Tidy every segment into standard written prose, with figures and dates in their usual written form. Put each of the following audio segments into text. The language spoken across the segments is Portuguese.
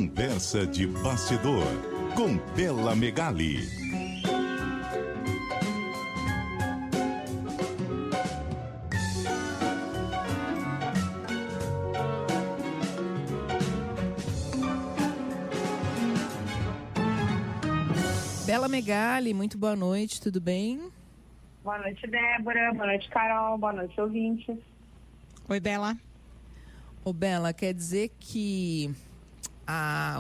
Conversa de bastidor com Bela Megali. Bela Megali, muito boa noite, tudo bem? Boa noite, Débora. Boa noite, Carol. Boa noite, ouvintes. Oi, Bela. Ô, Bela, quer dizer que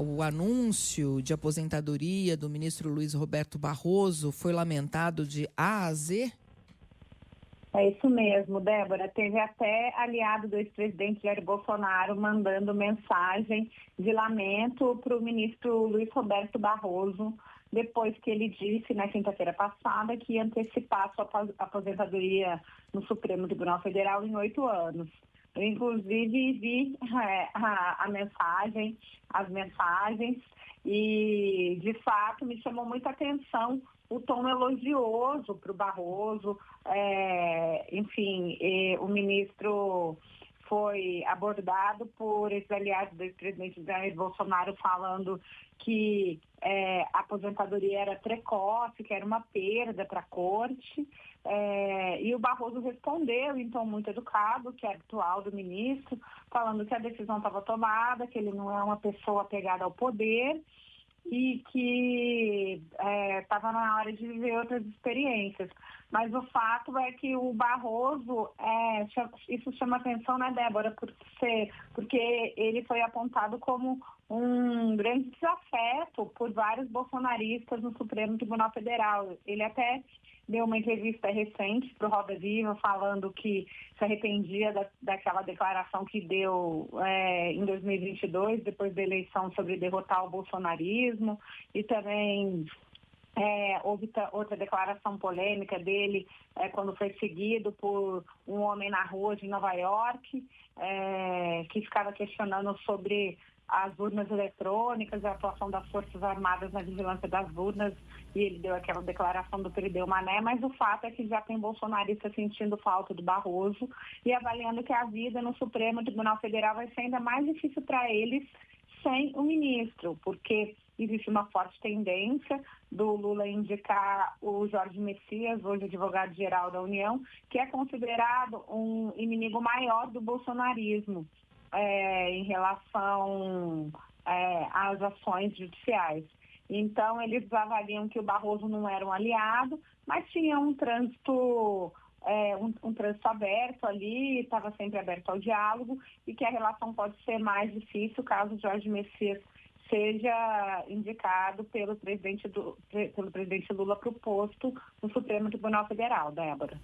o anúncio de aposentadoria do ministro Luiz Roberto Barroso foi lamentado de A a Z? É isso mesmo, Débora. Teve até aliado do ex-presidente Jair Bolsonaro mandando mensagem de lamento para o ministro Luiz Roberto Barroso, depois que ele disse na quinta-feira passada que ia antecipar sua aposentadoria no Supremo Tribunal Federal em 8 anos. Eu, inclusive, vi as mensagens, e, de fato, me chamou muita atenção o tom elogioso para o Barroso. O ministro foi abordado por esses aliados do ex-presidente Jair Bolsonaro falando que a aposentadoria era precoce, que era uma perda para a corte. E o Barroso respondeu, então, muito educado, que é habitual do ministro, falando que a decisão estava tomada, que ele não é uma pessoa apegada ao poder e que estava na hora de viver outras experiências. Mas o fato é que o Barroso, isso chama atenção, né, Débora, porque ele foi apontado como um grande desafeto por vários bolsonaristas no Supremo Tribunal Federal. Ele até deu uma entrevista recente para o Roda Viva falando que se arrependia daquela declaração que deu em 2022, depois da eleição, sobre derrotar o bolsonarismo, e também houve outra declaração polêmica dele quando foi seguido por um homem na rua de Nova York, que ficava questionando sobre as urnas eletrônicas, a atuação das Forças Armadas na vigilância das urnas, e ele deu aquela declaração do Perdeu Mané, mas o fato é que já tem bolsonaristas sentindo falta do Barroso e avaliando que a vida no Supremo Tribunal Federal vai ser ainda mais difícil para eles sem o ministro, porque existe uma forte tendência do Lula indicar o Jorge Messias, hoje advogado-geral da União, que é considerado um inimigo maior do bolsonarismo em relação às ações judiciais. Então, eles avaliam que o Barroso não era um aliado, mas tinha um trânsito aberto ali, estava sempre aberto ao diálogo, e que a relação pode ser mais difícil caso Jorge Messias seja indicado pelo presidente Lula para o posto no Supremo Tribunal Federal, Débora.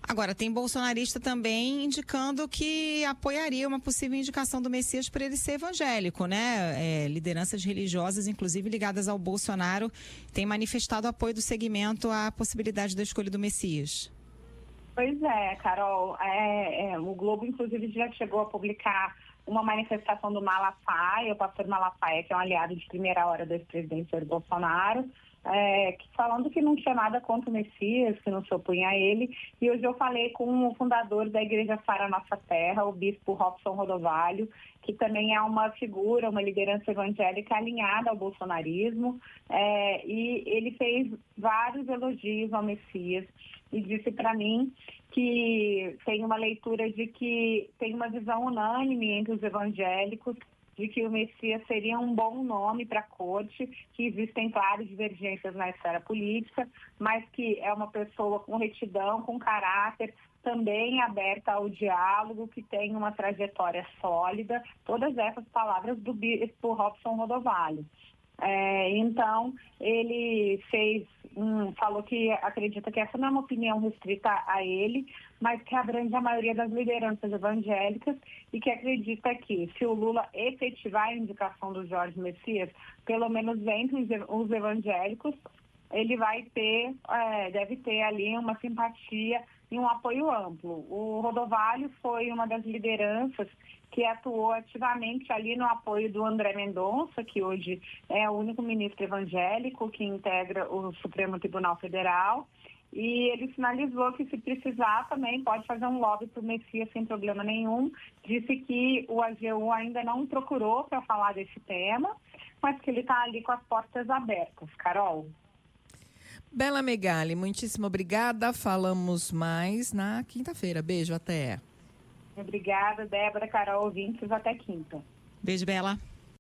Agora, tem bolsonarista também indicando que apoiaria uma possível indicação do Messias para ele ser evangélico, né? Lideranças religiosas, inclusive ligadas ao Bolsonaro, têm manifestado apoio do segmento à possibilidade da escolha do Messias. Pois é, Carol. O Globo, inclusive, já chegou a publicar uma manifestação do Malafaia, o pastor Malafaia, que é um aliado de primeira hora do ex-presidente Jair Bolsonaro, falando que não tinha nada contra o Messias, que não se opunha a ele. E hoje eu falei com o fundador da Igreja Sara Nossa Terra, o bispo Robson Rodovalho, que também é uma figura, uma liderança evangélica alinhada ao bolsonarismo, e ele fez vários elogios ao Messias e disse para mim que tem uma leitura de que tem uma visão unânime entre os evangélicos de que o Messias seria um bom nome para a corte, que existem claras divergências na esfera política, mas que é uma pessoa com retidão, com caráter, também aberta ao diálogo, que tem uma trajetória sólida. Todas essas palavras do bispo Robson Rodovalho. Então, ele falou que acredita que essa não é uma opinião restrita a ele, mas que abrange a maioria das lideranças evangélicas, e que acredita que, se o Lula efetivar a indicação do Jorge Messias, pelo menos entre os evangélicos, ele deve ter ali uma simpatia e um apoio amplo. O Rodovalho foi uma das lideranças que atuou ativamente ali no apoio do André Mendonça, que hoje é o único ministro evangélico que integra o Supremo Tribunal Federal, E ele sinalizou que, se precisar, também pode fazer um lobby para o Messias sem problema nenhum. Disse que o AGU ainda não procurou para falar desse tema, mas que ele está ali com as portas abertas. Carol? Bela Megali, muitíssimo obrigada. Falamos mais na quinta-feira. Beijo, até. Obrigada, Débora, Carol, ouvintes. Até quinta. Beijo, Bela.